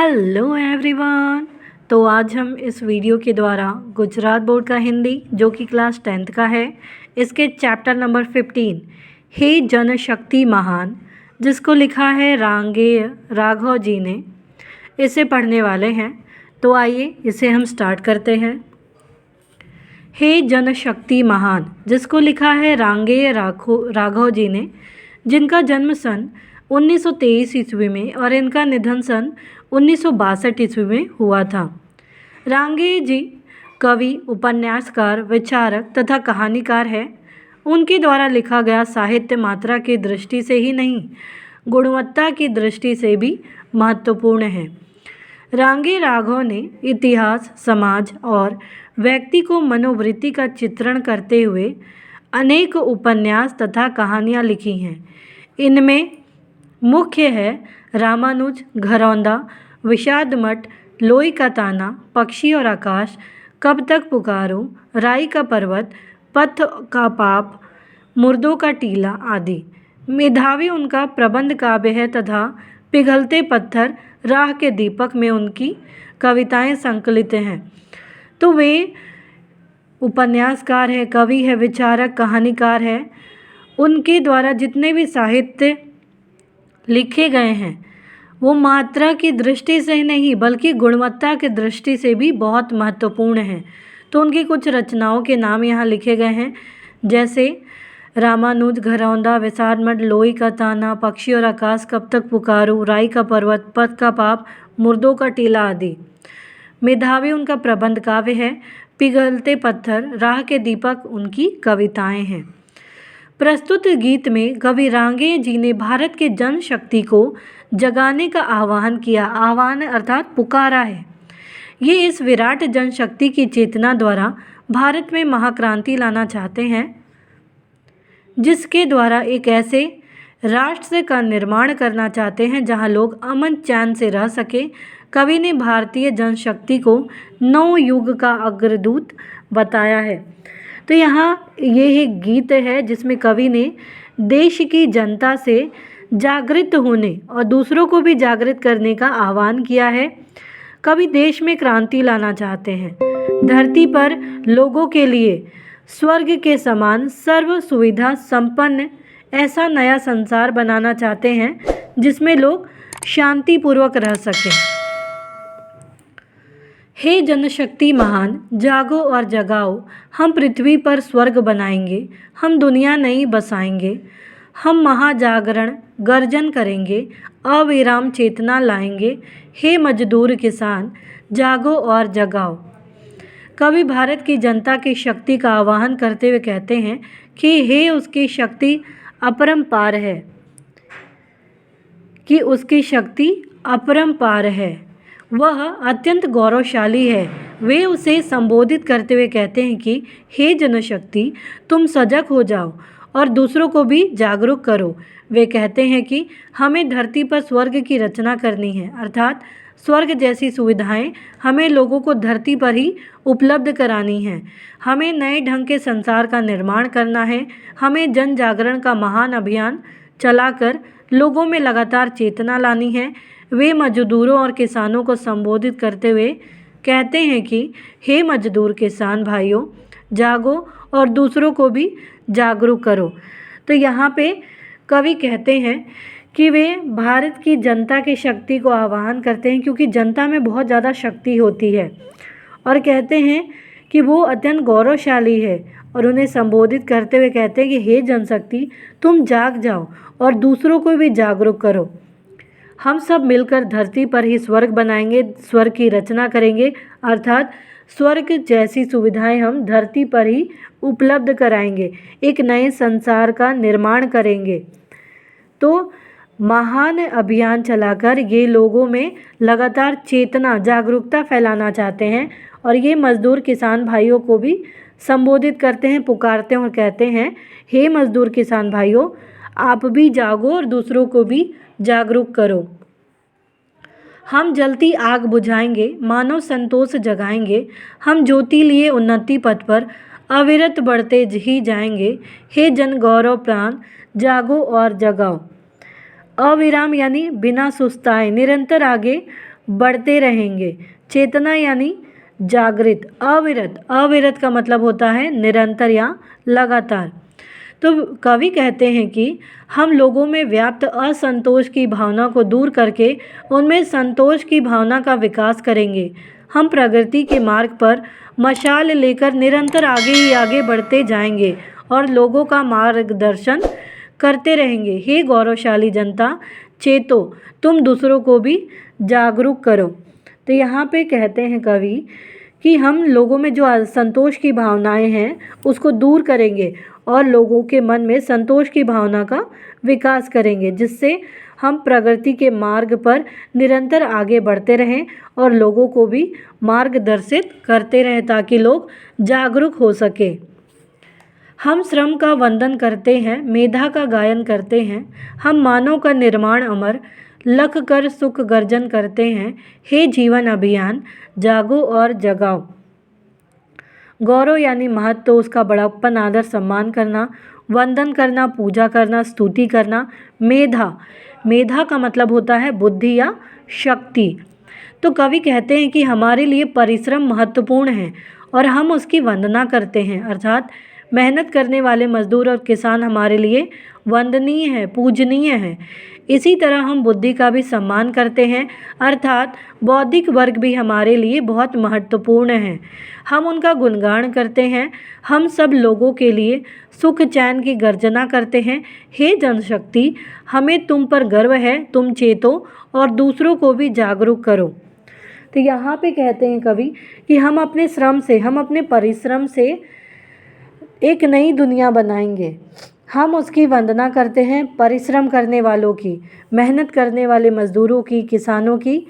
Hello everyone. तो आज हम इस वीडियो के द्वारा गुजरात बोर्ड का हिंदी जो कि क्लास 10th का है, इसके चैप्टर नंबर 15 हे जनशक्ति महान, जिसको लिखा है रांगेय राघव जी ने, इसे पढ़ने वाले हैं। तो आइए इसे हम स्टार्ट करते हैं। हे जनशक्ति महान, जिसको लिखा है रांगेय राघव जी ने, जिनका जन्म सन 1923 ईस्वी में और इनका निधन सन 1962 ईस्वी में हुआ था। रांगेय जी कवि, उपन्यासकार, विचारक तथा कहानीकार हैं। उनके द्वारा लिखा गया साहित्य मात्रा की दृष्टि से ही नहीं, गुणवत्ता की दृष्टि से भी महत्वपूर्ण है। रांगेय राघव ने इतिहास, समाज और व्यक्ति को मनोवृत्ति का चित्रण करते हुए अनेक उपन्यास तथा कहानियाँ लिखी हैं। इनमें मुख्य है रामानुज, घरौंदा, विषाद मठ, लोई का ताना, पक्षी और आकाश, कब तक पुकारूं, राई का पर्वत, पथ का पाप, मुर्दों का टीला आदि। मेधावी उनका प्रबंध काव्य है तथा पिघलते पत्थर, राह के दीपक में उनकी कविताएं संकलित हैं। तो वे उपन्यासकार है, कवि है, विचारक, कहानीकार है। उनके द्वारा जितने भी साहित्य लिखे गए हैं वो मात्रा की दृष्टि से नहीं बल्कि गुणवत्ता की दृष्टि से भी बहुत महत्वपूर्ण हैं। तो उनकी कुछ रचनाओं के नाम यहाँ लिखे गए हैं, जैसे रामानुज, घरौंदा, विषाद मठ, लोई का ताना, पक्षी और आकाश, कब तक पुकारूं, राई का पर्वत, पथ का पाप, मुर्दों का टीला आदि। मेधावी उनका प्रबंध काव्य है, पिघलते पत्थर, राह के दीपक उनकी कविताएं हैं। प्रस्तुत गीत में कवि रांगेय जी ने भारत के जनशक्ति को जगाने का आह्वान किया। आह्वान अर्थात पुकारा है। ये इस विराट जनशक्ति की चेतना द्वारा भारत में महाक्रांति लाना चाहते हैं, जिसके द्वारा एक ऐसे राष्ट्र का निर्माण करना चाहते हैं जहां लोग अमन चैन से रह सके। कवि ने भारतीय जनशक्ति को नव युग का अग्रदूत बताया है। तो यहाँ ये एक गीत है जिसमें कवि ने देश की जनता से जागृत होने और दूसरों को भी जागृत करने का आह्वान किया है। कवि देश में क्रांति लाना चाहते हैं, धरती पर लोगों के लिए स्वर्ग के समान सर्व सुविधा संपन्न ऐसा नया संसार बनाना चाहते हैं जिसमें लोग शांतिपूर्वक रह सकें। हे जनशक्ति महान, जागो और जगाओ, हम पृथ्वी पर स्वर्ग बनाएंगे, हम दुनिया नई बसाएंगे, हम महाजागरण गर्जन करेंगे, अविराम चेतना लाएंगे। हे मजदूर किसान, जागो और जगाओ। कवि भारत की जनता की शक्ति का आह्वान करते हुए कहते हैं कि हे उसकी शक्ति अपरंपार है, कि उसकी शक्ति अपरंपार है, वह अत्यंत गौरवशाली है। वे उसे संबोधित करते हुए कहते हैं कि हे जनशक्ति, तुम सजग हो जाओ और दूसरों को भी जागरूक करो। वे कहते हैं कि हमें धरती पर स्वर्ग की रचना करनी है, अर्थात स्वर्ग जैसी सुविधाएं हमें लोगों को धरती पर ही उपलब्ध करानी है। हमें नए ढंग के संसार का निर्माण करना है। हमें जन जागरण का महान अभियान चलाकर लोगों में लगातार चेतना लानी है। वे मजदूरों और किसानों को संबोधित करते हुए कहते हैं कि हे मजदूर किसान भाइयों, जागो और दूसरों को भी जागरूक करो। तो यहाँ पे कवि कहते हैं कि वे भारत की जनता की शक्ति को आह्वान करते हैं, क्योंकि जनता में बहुत ज़्यादा शक्ति होती है, और कहते हैं कि वो अत्यंत गौरवशाली है, और उन्हें संबोधित करते हुए कहते हैं कि हे जनशक्ति, तुम जाग जाओ और दूसरों को भी जागरूक करो। हम सब मिलकर धरती पर ही स्वर्ग बनाएंगे, स्वर्ग की रचना करेंगे, अर्थात स्वर्ग जैसी सुविधाएं हम धरती पर ही उपलब्ध कराएंगे, एक नए संसार का निर्माण करेंगे। तो महान अभियान चलाकर ये लोगों में लगातार चेतना, जागरूकता फैलाना चाहते हैं, और ये मजदूर किसान भाइयों को भी संबोधित करते हैं, पुकारते हैं और कहते हैं हे मजदूर किसान भाइयों, आप भी जागो और दूसरों को भी जागरूक करो। हम जलती आग बुझाएंगे, मानव संतोष जगाएंगे, हम ज्योति लिए उन्नति पथ पर अविरत बढ़ते ही जाएंगे। हे जन गौरव प्राण, जागो और जगाओ। अविराम यानी बिना सुस्ताए निरंतर आगे बढ़ते रहेंगे। चेतना यानी जागृत। अविरत, अविरत का मतलब होता है निरंतर या लगातार। तो कवि कहते हैं कि हम लोगों में व्याप्त असंतोष की भावना को दूर करके उनमें संतोष की भावना का विकास करेंगे। हम प्रगति के मार्ग पर मशाल लेकर निरंतर आगे ही आगे बढ़ते जाएंगे और लोगों का मार्गदर्शन करते रहेंगे। हे गौरवशाली जनता, चेतो, तुम दूसरों को भी जागरूक करो। तो यहाँ पे कहते हैं कवि कि हम लोगों में जो असंतोष की भावनाएं हैं उसको दूर करेंगे और लोगों के मन में संतोष की भावना का विकास करेंगे, जिससे हम प्रगति के मार्ग पर निरंतर आगे बढ़ते रहें और लोगों को भी मार्गदर्शित करते रहें ताकि लोग जागरूक हो सके। हम श्रम का वंदन करते हैं, मेधा का गायन करते हैं, हम मानव का निर्माण अमर लख कर सुख गर्जन करते हैं। हे जीवन अभियान, जागो और जगाओ। गौरव यानी महत्व, उसका बड़प्पन, आदर, सम्मान करना। वंदन करना, पूजा करना, स्तुति करना। मेधा, मेधा का मतलब होता है बुद्धि या शक्ति। तो कवि कहते हैं कि हमारे लिए परिश्रम महत्वपूर्ण है और हम उसकी वंदना करते हैं, अर्थात मेहनत करने वाले मजदूर और किसान हमारे लिए वंदनीय है, पूजनीय है। इसी तरह हम बुद्धि का भी सम्मान करते हैं, अर्थात बौद्धिक वर्ग भी हमारे लिए बहुत महत्वपूर्ण है। हम उनका गुणगान करते हैं। हम सब लोगों के लिए सुख चैन की गर्जना करते हैं। हे जनशक्ति, हमें तुम पर गर्व है, तुम चेतो और दूसरों को भी जागरूक करो। तो यहाँ पे कहते हैं कवि कि हम अपने श्रम से, हम अपने परिश्रम से एक नई दुनिया बनाएंगे। हम उसकी वंदना करते हैं, परिश्रम करने वालों की, मेहनत करने वाले मज़दूरों की, किसानों की,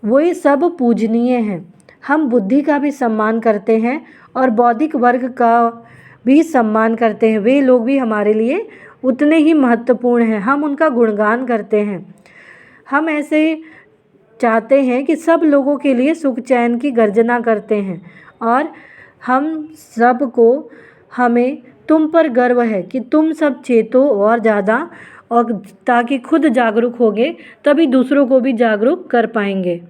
वही सब पूजनीय हैं। हम बुद्धि का भी सम्मान करते हैं और बौद्धिक वर्ग का भी सम्मान करते हैं, वे लोग भी हमारे लिए उतने ही महत्वपूर्ण हैं। हम उनका गुणगान करते हैं। हम ऐसे चाहते हैं कि सब लोगों के लिए सुख चैन की गर्जना करते हैं और हम सबको, हमें तुम पर गर्व है कि तुम सब चेतो और ज़्यादा, और ताकि खुद जागरूक होंगे तभी दूसरों को भी जागरूक कर पाएंगे।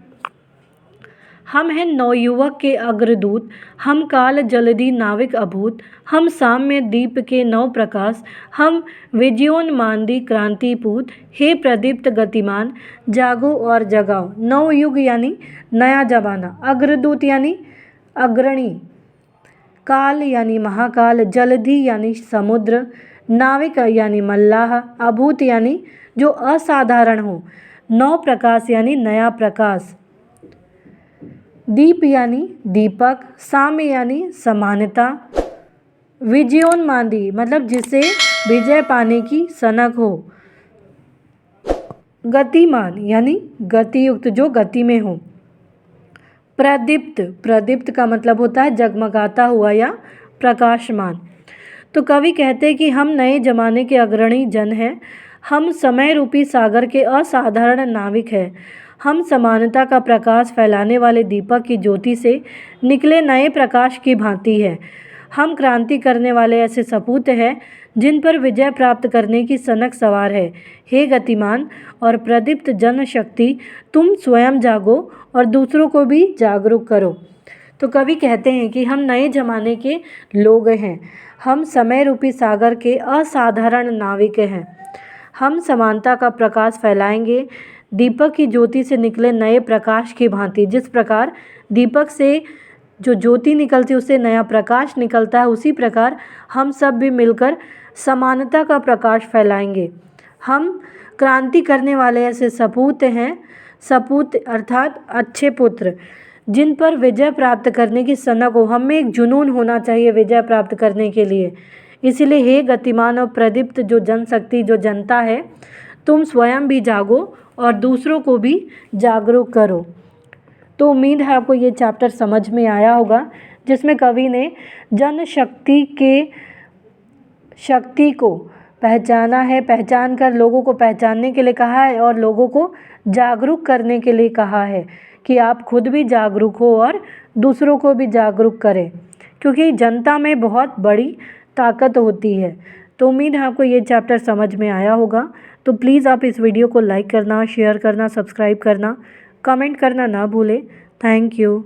हम हैं नवयुवक के अग्रदूत, हम काल जलधि नाविक अभूत, हम साम्य दीप के नव प्रकाश, हम विजयोन्मादी क्रांतिपूत। हे प्रदीप्त गतिमान, जागो और जगाओ। नवयुग यानी नया जमाना, अग्रदूत यानी अग्रणी, काल यानी महाकाल, जलधि यानी समुद्र, नाविक यानी मल्लाह, अभूत यानी जो असाधारण हो, नव प्रकाश यानी नया प्रकाश, दीप यानी दीपक, साम्य यानी समानता, विजयोन्मादी मतलब जिसे विजय पाने की सनक हो, गतिमान यानी गतियुक्त जो गति में हो, प्रदीप्त, प्रदीप्त का मतलब होता है जगमगाता हुआ या प्रकाशमान। तो कवि कहते हैं कि हम नए जमाने के अग्रणी जन हैं। हम समय रूपी सागर के असाधारण नाविक हैं। हम समानता का प्रकाश फैलाने वाले दीपक की ज्योति से निकले नए प्रकाश की भांति है। हम क्रांति करने वाले ऐसे सपूत हैं जिन पर विजय प्राप्त करने की सनक सवार है। हे गतिमान और प्रदीप्त जनशक्ति, तुम स्वयं जागो और दूसरों को भी जागरूक करो। तो कवि कहते हैं कि हम नए जमाने के लोग हैं। हम समय रूपी सागर के असाधारण नाविक हैं। हम समानता का प्रकाश फैलाएंगे, दीपक की ज्योति से निकले नए प्रकाश की भांति। जिस प्रकार दीपक से जो ज्योति निकलती है उससे नया प्रकाश निकलता है, उसी प्रकार हम सब भी मिलकर समानता का प्रकाश फैलाएंगे। हम क्रांति करने वाले ऐसे सपूत हैं, सपूत अर्थात अच्छे पुत्र, जिन पर विजय प्राप्त करने की सनक हो। हमें एक जुनून होना चाहिए विजय प्राप्त करने के लिए। इसीलिए हे गतिमान और प्रदीप्त जो जनशक्ति, जो जनता है, तुम स्वयं भी जागो और दूसरों को भी जागरूक करो। तो उम्मीद है आपको ये चैप्टर समझ में आया होगा, जिसमें कवि ने जनशक्ति के शक्ति को पहचाना है, पहचान कर लोगों को पहचानने के लिए कहा है और लोगों को जागरूक करने के लिए कहा है कि आप खुद भी जागरूक हो और दूसरों को भी जागरूक करें, क्योंकि जनता में बहुत बड़ी ताकत होती है। तो उम्मीद है आपको ये चैप्टर समझ में आया होगा। तो प्लीज़ आप इस वीडियो को लाइक करना, शेयर करना, सब्सक्राइब करना कमेंट करना ना भूलें। Thank you.